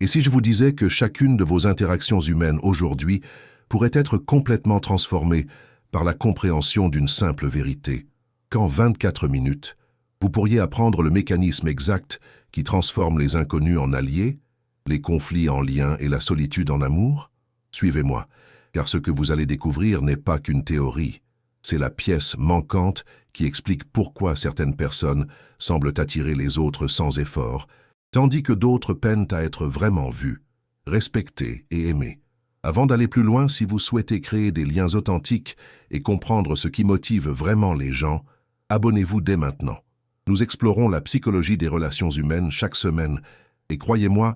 Et si je vous disais que chacune de vos interactions humaines aujourd'hui pourrait être complètement transformée par la compréhension d'une simple vérité, qu'en 24 minutes, vous pourriez apprendre le mécanisme exact qui transforme les inconnus en alliés, les conflits en liens et la solitude en amour? Suivez-moi, car ce que vous allez découvrir n'est pas qu'une théorie. C'est la pièce manquante qui explique pourquoi certaines personnes semblent attirer les autres sans effort, tandis que d'autres peinent à être vraiment vues, respectées et aimées. Avant d'aller plus loin, si vous souhaitez créer des liens authentiques et comprendre ce qui motive vraiment les gens, abonnez-vous dès maintenant. Nous explorons la psychologie des relations humaines chaque semaine, et croyez-moi,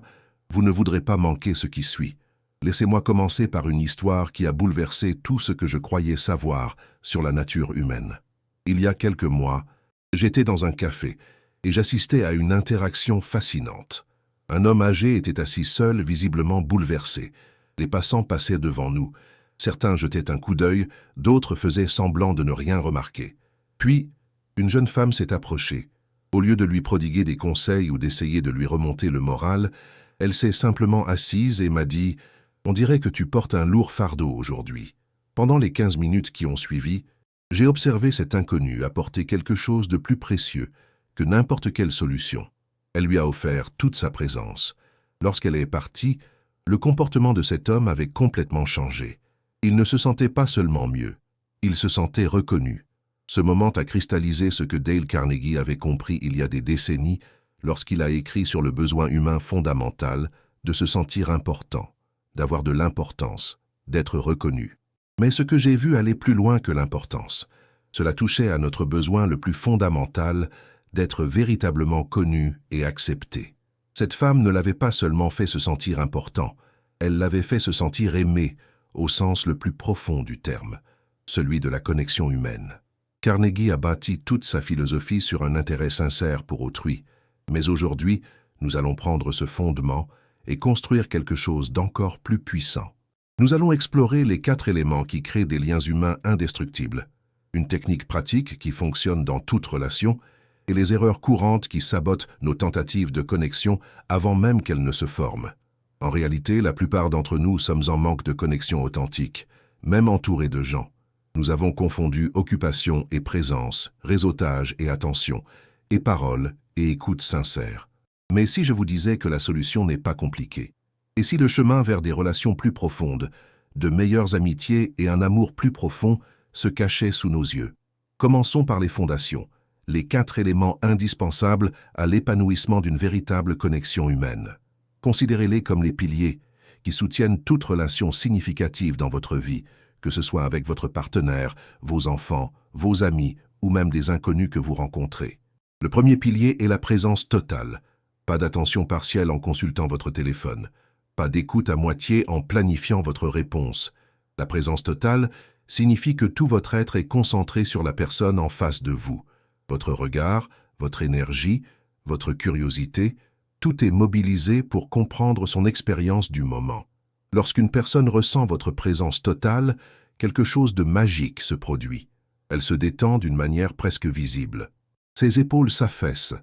vous ne voudrez pas manquer ce qui suit. Laissez-moi commencer par une histoire qui a bouleversé tout ce que je croyais savoir sur la nature humaine. Il y a quelques mois, j'étais dans un café et j'assistais à une interaction fascinante. Un homme âgé était assis seul, visiblement bouleversé. Les passants passaient devant nous. Certains jetaient un coup d'œil, d'autres faisaient semblant de ne rien remarquer. Puis, une jeune femme s'est approchée. Au lieu de lui prodiguer des conseils ou d'essayer de lui remonter le moral, elle s'est simplement assise et m'a dit « On dirait que tu portes un lourd fardeau aujourd'hui ». Pendant les 15 minutes qui ont suivi, j'ai observé cet inconnu apporter quelque chose de plus précieux que n'importe quelle solution. Elle lui a offert toute sa présence. Lorsqu'elle est partie, le comportement de cet homme avait complètement changé. Il ne se sentait pas seulement mieux, il se sentait reconnu. Ce moment a cristallisé ce que Dale Carnegie avait compris il y a des décennies lorsqu'il a écrit sur le besoin humain fondamental de se sentir important, d'avoir de l'importance, d'être reconnu. Mais ce que j'ai vu allait plus loin que l'importance. Cela touchait à notre besoin le plus fondamental d'être véritablement connu et accepté. Cette femme ne l'avait pas seulement fait se sentir important, elle l'avait fait se sentir aimé au sens le plus profond du terme, celui de la connexion humaine. Carnegie a bâti toute sa philosophie sur un intérêt sincère pour autrui, mais aujourd'hui, nous allons prendre ce fondement et construire quelque chose d'encore plus puissant. Nous allons explorer les 4 éléments qui créent des liens humains indestructibles, une technique pratique qui fonctionne dans toute relation et les erreurs courantes qui sabotent nos tentatives de connexion avant même qu'elles ne se forment. En réalité, la plupart d'entre nous sommes en manque de connexion authentique, même entourés de gens. Nous avons confondu occupation et présence, réseautage et attention, et parole et écoute sincère. Mais si je vous disais que la solution n'est pas compliquée, et si le chemin vers des relations plus profondes, de meilleures amitiés et un amour plus profond se cachait sous nos yeux? Commençons par les fondations, les 4 éléments indispensables à l'épanouissement d'une véritable connexion humaine. Considérez-les comme les piliers qui soutiennent toute relation significative dans votre vie, que ce soit avec votre partenaire, vos enfants, vos amis ou même des inconnus que vous rencontrez. Le premier pilier est la présence totale. Pas d'attention partielle en consultant votre téléphone. Pas d'écoute à moitié en planifiant votre réponse. La présence totale signifie que tout votre être est concentré sur la personne en face de vous. Votre regard, votre énergie, votre curiosité, tout est mobilisé pour comprendre son expérience du moment. Lorsqu'une personne ressent votre présence totale, quelque chose de magique se produit. Elle se détend d'une manière presque visible. Ses épaules s'affaissent,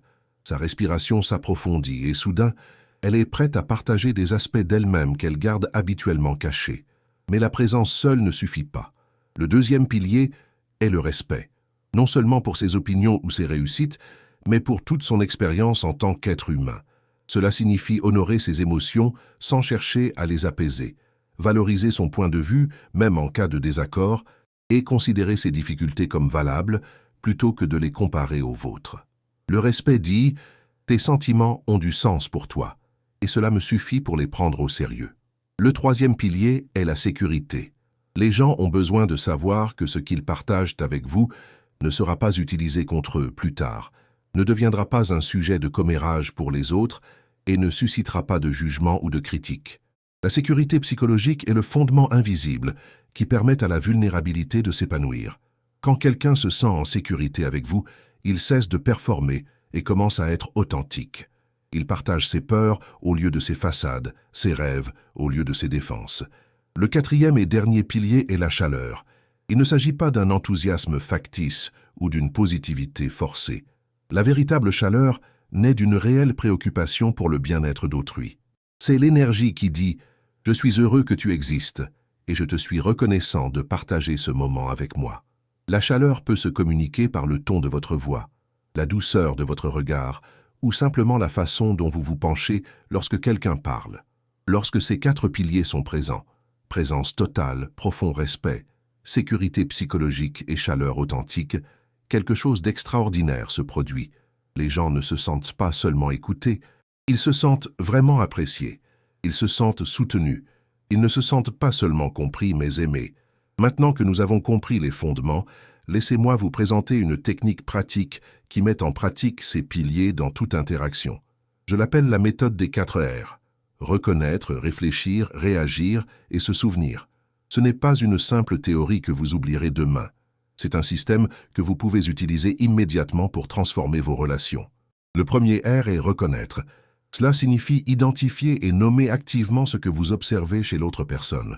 sa respiration s'approfondit et soudain, elle est prête à partager des aspects d'elle-même qu'elle garde habituellement cachés. Mais la présence seule ne suffit pas. Le deuxième pilier est le respect, non seulement pour ses opinions ou ses réussites, mais pour toute son expérience en tant qu'être humain. Cela signifie honorer ses émotions sans chercher à les apaiser, valoriser son point de vue, même en cas de désaccord, et considérer ses difficultés comme valables, plutôt que de les comparer aux vôtres. Le respect dit « tes sentiments ont du sens pour toi », et cela me suffit pour les prendre au sérieux. Le troisième pilier est la sécurité. Les gens ont besoin de savoir que ce qu'ils partagent avec vous ne sera pas utilisé contre eux plus tard, ne deviendra pas un sujet de commérage pour les autres et ne suscitera pas de jugement ou de critique. La sécurité psychologique est le fondement invisible qui permet à la vulnérabilité de s'épanouir. Quand quelqu'un se sent en sécurité avec vous, il cesse de performer et commence à être authentique. Il partage ses peurs au lieu de ses façades, ses rêves au lieu de ses défenses. Le quatrième et dernier pilier est la chaleur. Il ne s'agit pas d'un enthousiasme factice ou d'une positivité forcée. La véritable chaleur naît d'une réelle préoccupation pour le bien-être d'autrui. C'est l'énergie qui dit « Je suis heureux que tu existes et je te suis reconnaissant de partager ce moment avec moi ». La chaleur peut se communiquer par le ton de votre voix, la douceur de votre regard ou simplement la façon dont vous vous penchez lorsque quelqu'un parle. Lorsque ces 4 piliers sont présents, présence totale, profond respect, sécurité psychologique et chaleur authentique, quelque chose d'extraordinaire se produit. Les gens ne se sentent pas seulement écoutés, ils se sentent vraiment appréciés, ils se sentent soutenus, ils ne se sentent pas seulement compris mais aimés. Maintenant que nous avons compris les fondements, laissez-moi vous présenter une technique pratique qui met en pratique ces piliers dans toute interaction. Je l'appelle la méthode des 4 R. Reconnaître, réfléchir, réagir et se souvenir. Ce n'est pas une simple théorie que vous oublierez demain. C'est un système que vous pouvez utiliser immédiatement pour transformer vos relations. Le premier R est reconnaître. Cela signifie identifier et nommer activement ce que vous observez chez l'autre personne.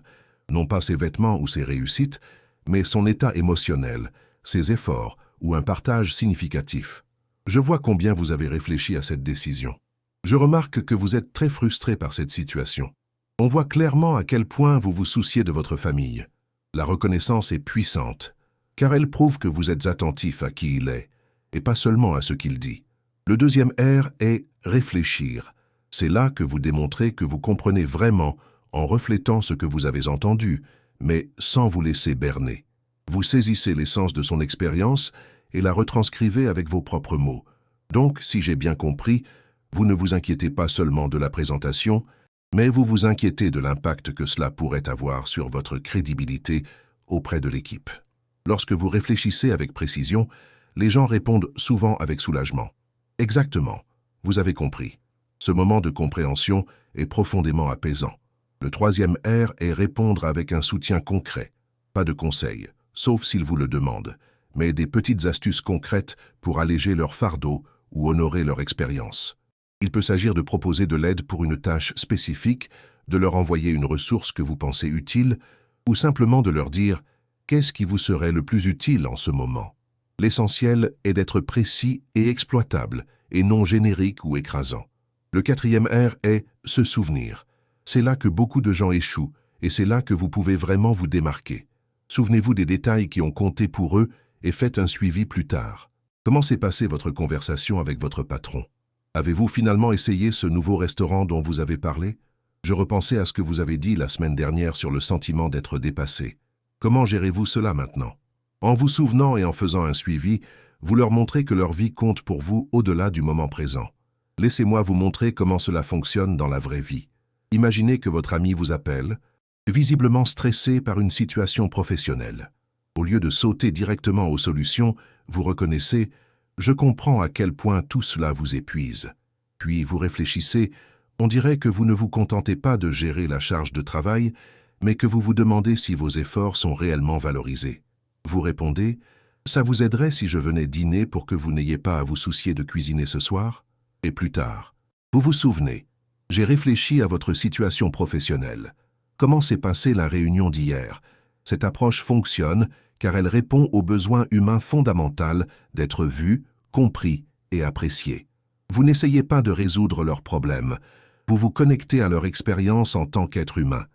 Non pas ses vêtements ou ses réussites, mais son état émotionnel, ses efforts ou un partage significatif. Je vois combien vous avez réfléchi à cette décision. Je remarque que vous êtes très frustré par cette situation. On voit clairement à quel point vous vous souciez de votre famille. La reconnaissance est puissante, car elle prouve que vous êtes attentif à qui il est, et pas seulement à ce qu'il dit. Le deuxième R est réfléchir. C'est là que vous démontrez que vous comprenez vraiment en reflétant ce que vous avez entendu, mais sans vous laisser berner. Vous saisissez l'essence de son expérience et la retranscrivez avec vos propres mots. Donc, si j'ai bien compris, vous ne vous inquiétez pas seulement de la présentation, mais vous vous inquiétez de l'impact que cela pourrait avoir sur votre crédibilité auprès de l'équipe. Lorsque vous réfléchissez avec précision, les gens répondent souvent avec soulagement. Exactement, vous avez compris. Ce moment de compréhension est profondément apaisant. Le troisième R est répondre avec un soutien concret. Pas de conseils, sauf s'ils vous le demandent, mais des petites astuces concrètes pour alléger leur fardeau ou honorer leur expérience. Il peut s'agir de proposer de l'aide pour une tâche spécifique, de leur envoyer une ressource que vous pensez utile, ou simplement de leur dire « Qu'est-ce qui vous serait le plus utile en ce moment ?» L'essentiel est d'être précis et exploitable, et non générique ou écrasant. Le quatrième R est « se souvenir ». C'est là que beaucoup de gens échouent, et c'est là que vous pouvez vraiment vous démarquer. Souvenez-vous des détails qui ont compté pour eux et faites un suivi plus tard. Comment s'est passée votre conversation avec votre patron? Avez-vous finalement essayé ce nouveau restaurant dont vous avez parlé? Je repensais à ce que vous avez dit la semaine dernière sur le sentiment d'être dépassé. Comment gérez-vous cela maintenant? En vous souvenant et en faisant un suivi, vous leur montrez que leur vie compte pour vous au-delà du moment présent. Laissez-moi vous montrer comment cela fonctionne dans la vraie vie. Imaginez que votre ami vous appelle, visiblement stressé par une situation professionnelle. Au lieu de sauter directement aux solutions, vous reconnaissez « Je comprends à quel point tout cela vous épuise ». Puis vous réfléchissez, on dirait que vous ne vous contentez pas de gérer la charge de travail, mais que vous vous demandez si vos efforts sont réellement valorisés. Vous répondez « Ça vous aiderait si je venais dîner pour que vous n'ayez pas à vous soucier de cuisiner ce soir ?» Et plus tard, vous vous souvenez « J'ai réfléchi à votre situation professionnelle. Comment s'est passée la réunion d'hier? Cette approche fonctionne car elle répond au besoin humain fondamental d'être vu, compris et apprécié. Vous n'essayez pas de résoudre leurs problèmes, vous vous connectez à leur expérience en tant qu'être humain.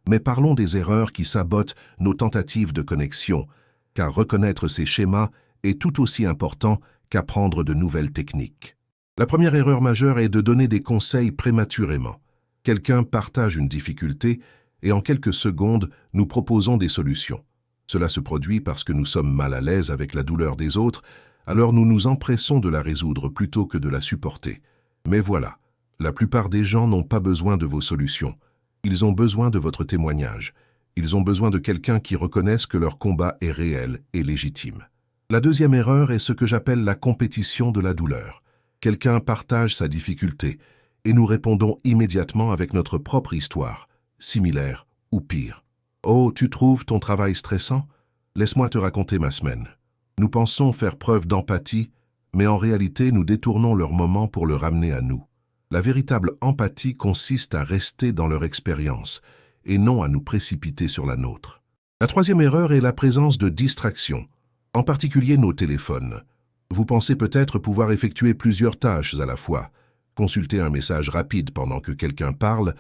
Mais parlons des erreurs qui sabotent nos tentatives de connexion, car reconnaître ces schémas est tout aussi important qu'apprendre de nouvelles techniques. La première erreur majeure est de donner des conseils prématurément. Quelqu'un partage une difficulté et en quelques secondes, nous proposons des solutions. Cela se produit parce que nous sommes mal à l'aise avec la douleur des autres, alors nous nous empressons de la résoudre plutôt que de la supporter. Mais voilà, la plupart des gens n'ont pas besoin de vos solutions. Ils ont besoin de votre témoignage. Ils ont besoin de quelqu'un qui reconnaisse que leur combat est réel et légitime. La deuxième erreur est ce que j'appelle la compétition de la douleur. Quelqu'un partage sa difficulté et nous répondons immédiatement avec notre propre histoire, similaire ou pire. « Oh, tu trouves ton travail stressant? Laisse-moi te raconter ma semaine. » Nous pensons faire preuve d'empathie, mais en réalité nous détournons leur moment pour le ramener à nous. La véritable empathie consiste à rester dans leur expérience et non à nous précipiter sur la nôtre. La troisième erreur est la présence de distractions, en particulier nos téléphones. Vous pensez peut-être pouvoir effectuer plusieurs tâches à la fois, consulter un message rapide pendant que quelqu'un parle,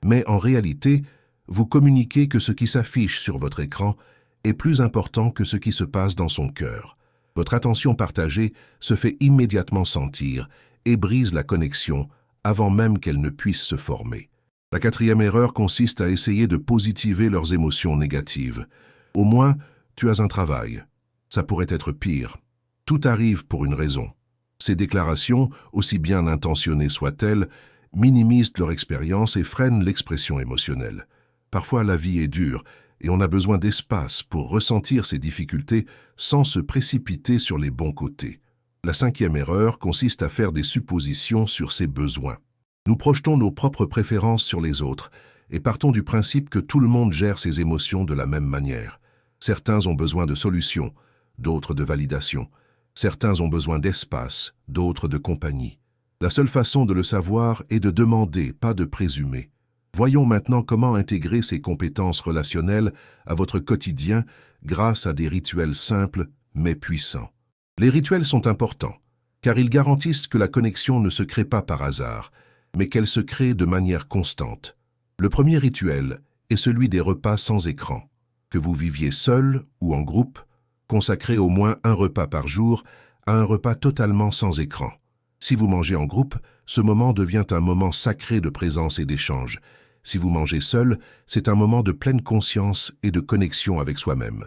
mais en réalité, vous communiquez que ce qui s'affiche sur votre écran est plus important que ce qui se passe dans son cœur. Votre attention partagée se fait immédiatement sentir et brise la connexion avant même qu'elle ne puisse se former. La quatrième erreur consiste à essayer de positiver leurs émotions négatives. Au moins, tu as un travail. Ça pourrait être pire. Tout arrive pour une raison. Ces déclarations, aussi bien intentionnées soient-elles, minimisent leur expérience et freinent l'expression émotionnelle. Parfois, la vie est dure et on a besoin d'espace pour ressentir ces difficultés sans se précipiter sur les bons côtés. La cinquième erreur consiste à faire des suppositions sur ses besoins. Nous projetons nos propres préférences sur les autres et partons du principe que tout le monde gère ses émotions de la même manière. Certains ont besoin de solutions, d'autres de validation. Certains ont besoin d'espace, d'autres de compagnie. La seule façon de le savoir est de demander, pas de présumer. Voyons maintenant comment intégrer ces compétences relationnelles à votre quotidien grâce à des rituels simples mais puissants. Les rituels sont importants, car ils garantissent que la connexion ne se crée pas par hasard, mais qu'elle se crée de manière constante. Le premier rituel est celui des repas sans écran. Que vous viviez seul ou en groupe, consacrez au moins un repas par jour à un repas totalement sans écran. Si vous mangez en groupe, ce moment devient un moment sacré de présence et d'échange. Si vous mangez seul, c'est un moment de pleine conscience et de connexion avec soi-même.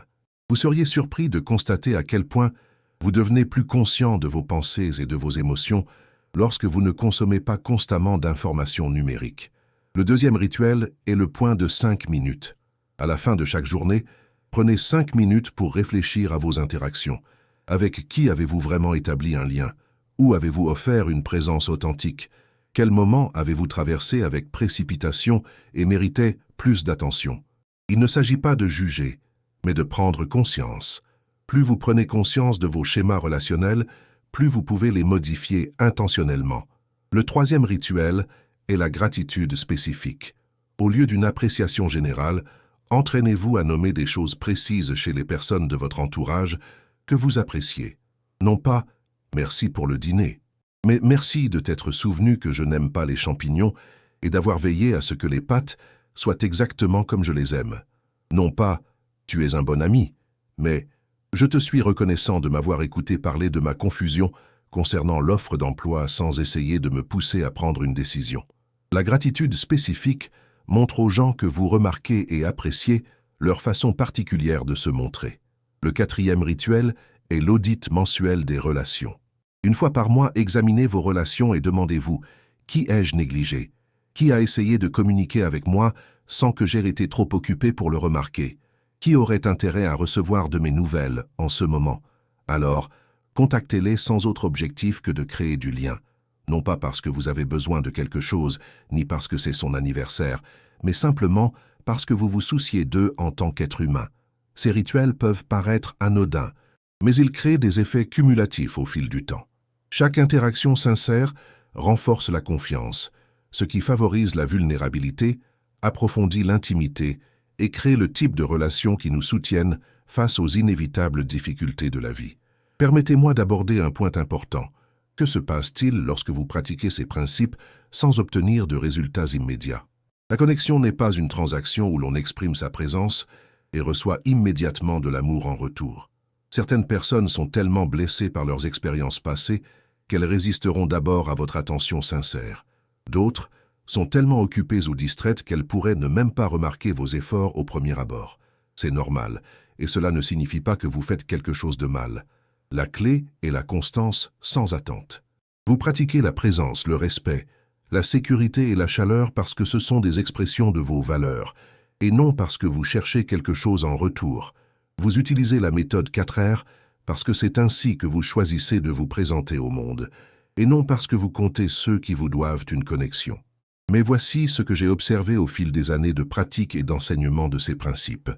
Vous seriez surpris de constater à quel point vous devenez plus conscient de vos pensées et de vos émotions lorsque vous ne consommez pas constamment d'informations numériques. Le deuxième rituel est le point de 5 minutes. À la fin de chaque journée, prenez 5 minutes pour réfléchir à vos interactions. Avec qui avez-vous vraiment établi un lien? Où avez-vous offert une présence authentique? Quel moment avez-vous traversé avec précipitation et méritait plus d'attention? Il ne s'agit pas de juger, mais de prendre conscience. Plus vous prenez conscience de vos schémas relationnels, plus vous pouvez les modifier intentionnellement. Le troisième rituel est la gratitude spécifique. Au lieu d'une appréciation générale, entraînez-vous à nommer des choses précises chez les personnes de votre entourage que vous appréciez. Non pas « merci pour le dîner », mais « merci de t'être souvenu que je n'aime pas les champignons et d'avoir veillé à ce que les pâtes soient exactement comme je les aime. » Non pas « tu es un bon ami », mais « je te suis reconnaissant de m'avoir écouté parler de ma confusion concernant l'offre d'emploi sans essayer de me pousser à prendre une décision. » La gratitude spécifique montre aux gens que vous remarquez et appréciez leur façon particulière de se montrer. Le quatrième rituel est l'audit mensuel des relations. Une fois par mois, examinez vos relations et demandez-vous « Qui ai-je négligé? Qui a essayé de communiquer avec moi sans que j'aie été trop occupé pour le remarquer? Qui aurait intérêt à recevoir de mes nouvelles en ce moment? Alors, contactez-les sans autre objectif que de créer du lien. Non pas parce que vous avez besoin de quelque chose, ni parce que c'est son anniversaire, mais simplement parce que vous vous souciez d'eux en tant qu'être humain. Ces rituels peuvent paraître anodins, mais ils créent des effets cumulatifs au fil du temps. Chaque interaction sincère renforce la confiance, ce qui favorise la vulnérabilité, approfondit l'intimité et crée le type de relations qui nous soutiennent face aux inévitables difficultés de la vie. Permettez-moi d'aborder un point important. Que se passe-t-il lorsque vous pratiquez ces principes sans obtenir de résultats immédiats? La connexion n'est pas une transaction où l'on exprime sa présence et reçoit immédiatement de l'amour en retour. Certaines personnes sont tellement blessées par leurs expériences passées qu'elles résisteront d'abord à votre attention sincère. D'autres sont tellement occupées ou distraites qu'elles pourraient ne même pas remarquer vos efforts au premier abord. C'est normal, et cela ne signifie pas que vous faites quelque chose de mal. La clé est la constance sans attente. Vous pratiquez la présence, le respect, la sécurité et la chaleur parce que ce sont des expressions de vos valeurs, et non parce que vous cherchez quelque chose en retour. Vous utilisez la méthode 4R parce que c'est ainsi que vous choisissez de vous présenter au monde, et non parce que vous comptez ceux qui vous doivent une connexion. Mais voici ce que j'ai observé au fil des années de pratique et d'enseignement de ces principes.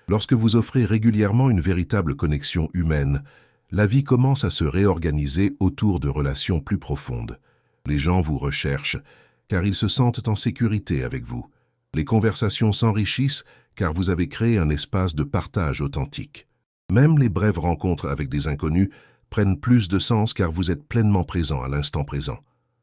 Lorsque vous offrez régulièrement une véritable connexion humaine, la vie commence à se réorganiser autour de relations plus profondes. Les gens vous recherchent, car ils se sentent en sécurité avec vous. Les conversations s'enrichissent, car vous avez créé un espace de partage authentique. Même les brèves rencontres avec des inconnus prennent plus de sens car vous êtes pleinement présent à l'instant présent.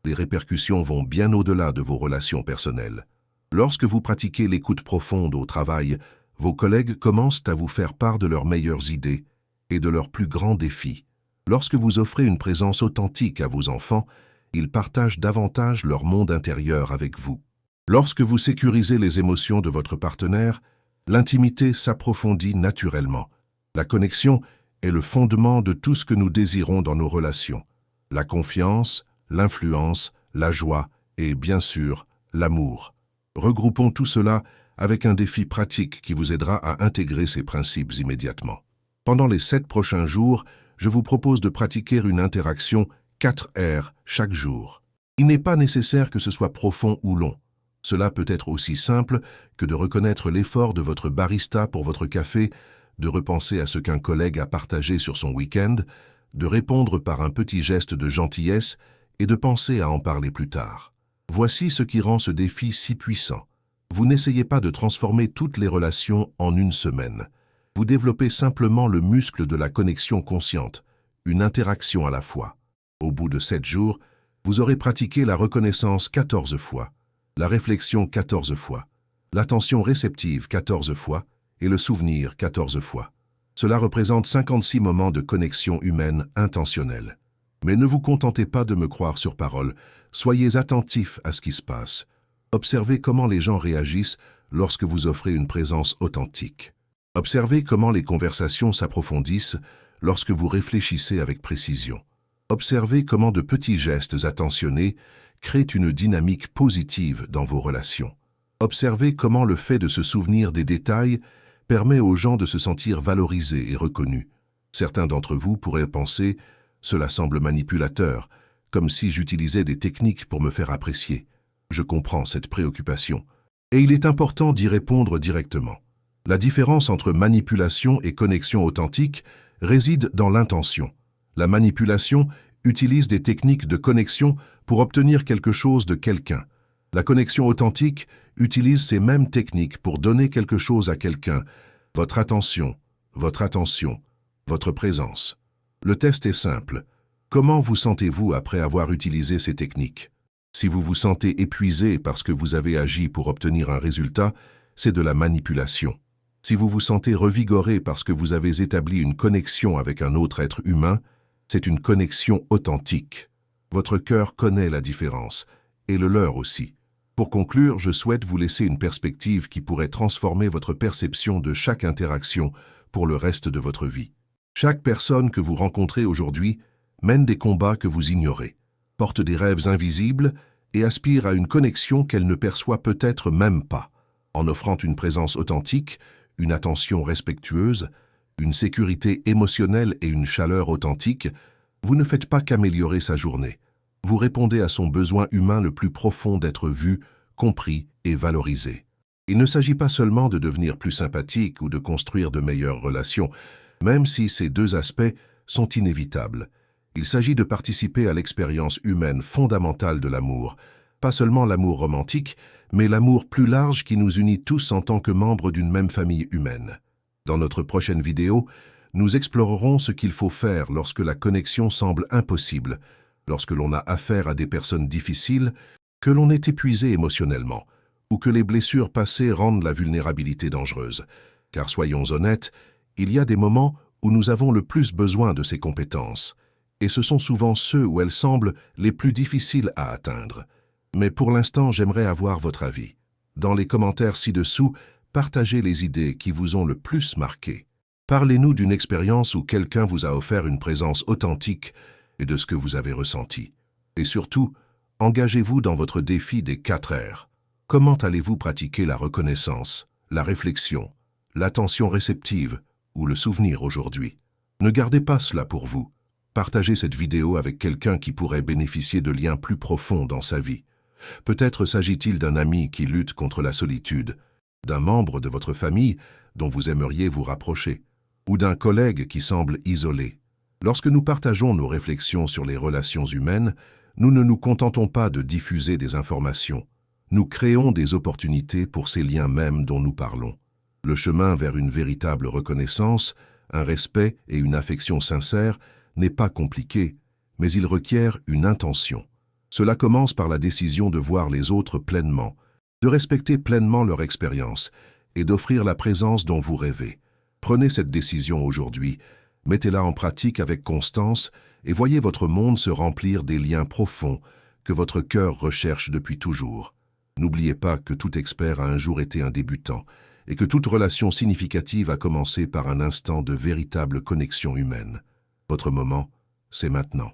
Les répercussions vont bien au-delà de vos relations personnelles. Lorsque vous pratiquez l'écoute profonde au travail, vos collègues commencent à vous faire part de leurs meilleures idées et de leurs plus grands défis. Lorsque vous offrez une présence authentique à vos enfants, ils partagent davantage leur monde intérieur avec vous. Lorsque vous sécurisez les émotions de votre partenaire, l'intimité s'approfondit naturellement. La connexion est le fondement de tout ce que nous désirons dans nos relations. La confiance, l'influence, la joie et, bien sûr, l'amour. Regroupons tout cela avec un défi pratique qui vous aidera à intégrer ces principes immédiatement. Pendant les 7 prochains jours, je vous propose de pratiquer une interaction 4R chaque jour. Il n'est pas nécessaire que ce soit profond ou long. Cela peut être aussi simple que de reconnaître l'effort de votre barista pour votre café, de repenser à ce qu'un collègue a partagé sur son week-end, de répondre par un petit geste de gentillesse et de penser à en parler plus tard. Voici ce qui rend ce défi si puissant. Vous n'essayez pas de transformer toutes les relations en une semaine. Vous développez simplement le muscle de la connexion consciente, une interaction à la fois. Au bout de 7 jours, vous aurez pratiqué la reconnaissance 14 fois, la réflexion 14 fois, l'attention réceptive 14 fois et le souvenir 14 fois. Cela représente 56 moments de connexion humaine intentionnelle. Mais ne vous contentez pas de me croire sur parole, soyez attentifs à ce qui se passe. Observez comment les gens réagissent lorsque vous offrez une présence authentique. Observez comment les conversations s'approfondissent lorsque vous réfléchissez avec précision. Observez comment de petits gestes attentionnés créent une dynamique positive dans vos relations. Observez comment le fait de se souvenir des détails permet aux gens de se sentir valorisés et reconnus. Certains d'entre vous pourraient penser « cela semble manipulateur », comme si j'utilisais des techniques pour me faire apprécier. Je comprends cette préoccupation. Et il est important d'y répondre directement. La différence entre manipulation et connexion authentique réside dans l'intention. La manipulation utilise des techniques de connexion pour obtenir quelque chose de quelqu'un. La connexion authentique utilise ces mêmes techniques pour donner quelque chose à quelqu'un. Votre attention, votre présence. Le test est simple. Comment vous sentez-vous après avoir utilisé ces techniques? Si vous vous sentez épuisé parce que vous avez agi pour obtenir un résultat, c'est de la manipulation. Si vous vous sentez revigoré parce que vous avez établi une connexion avec un autre être humain, c'est une connexion authentique. Votre cœur connaît la différence, et le leur aussi. Pour conclure, je souhaite vous laisser une perspective qui pourrait transformer votre perception de chaque interaction pour le reste de votre vie. Chaque personne que vous rencontrez aujourd'hui mène des combats que vous ignorez, porte des rêves invisibles et aspire à une connexion qu'elle ne perçoit peut-être même pas. En offrant une présence authentique, une attention respectueuse, une sécurité émotionnelle et une chaleur authentique, vous ne faites pas qu'améliorer sa journée. Vous répondez à son besoin humain le plus profond d'être vu, compris et valorisé. Il ne s'agit pas seulement de devenir plus sympathique ou de construire de meilleures relations, même si ces 2 aspects sont inévitables. Il s'agit de participer à l'expérience humaine fondamentale de l'amour, pas seulement l'amour romantique, mais l'amour plus large qui nous unit tous en tant que membres d'une même famille humaine. Dans notre prochaine vidéo, nous explorerons ce qu'il faut faire lorsque la connexion semble impossible, lorsque l'on a affaire à des personnes difficiles, que l'on est épuisé émotionnellement, ou que les blessures passées rendent la vulnérabilité dangereuse. Car soyons honnêtes, il y a des moments où nous avons le plus besoin de ces compétences, et ce sont souvent ceux où elles semblent les plus difficiles à atteindre. Mais pour l'instant, j'aimerais avoir votre avis. Dans les commentaires ci-dessous, partagez les idées qui vous ont le plus marqué. Parlez-nous d'une expérience où quelqu'un vous a offert une présence authentique et de ce que vous avez ressenti. Et surtout, engagez-vous dans votre défi des 4 R. Comment allez-vous pratiquer la reconnaissance, la réflexion, l'attention réceptive ou le souvenir aujourd'hui? Ne gardez pas cela pour vous. Partagez cette vidéo avec quelqu'un qui pourrait bénéficier de liens plus profonds dans sa vie. Peut-être s'agit-il d'un ami qui lutte contre la solitude, d'un membre de votre famille dont vous aimeriez vous rapprocher, ou d'un collègue qui semble isolé. Lorsque nous partageons nos réflexions sur les relations humaines, nous ne nous contentons pas de diffuser des informations. Nous créons des opportunités pour ces liens mêmes dont nous parlons. Le chemin vers une véritable reconnaissance, un respect et une affection sincère n'est pas compliqué, mais il requiert une intention. Cela commence par la décision de voir les autres pleinement, de respecter pleinement leur expérience et d'offrir la présence dont vous rêvez. Prenez cette décision aujourd'hui, mettez-la en pratique avec constance et voyez votre monde se remplir des liens profonds que votre cœur recherche depuis toujours. N'oubliez pas que tout expert a un jour été un débutant et que toute relation significative a commencé par un instant de véritable connexion humaine. Votre moment, c'est maintenant.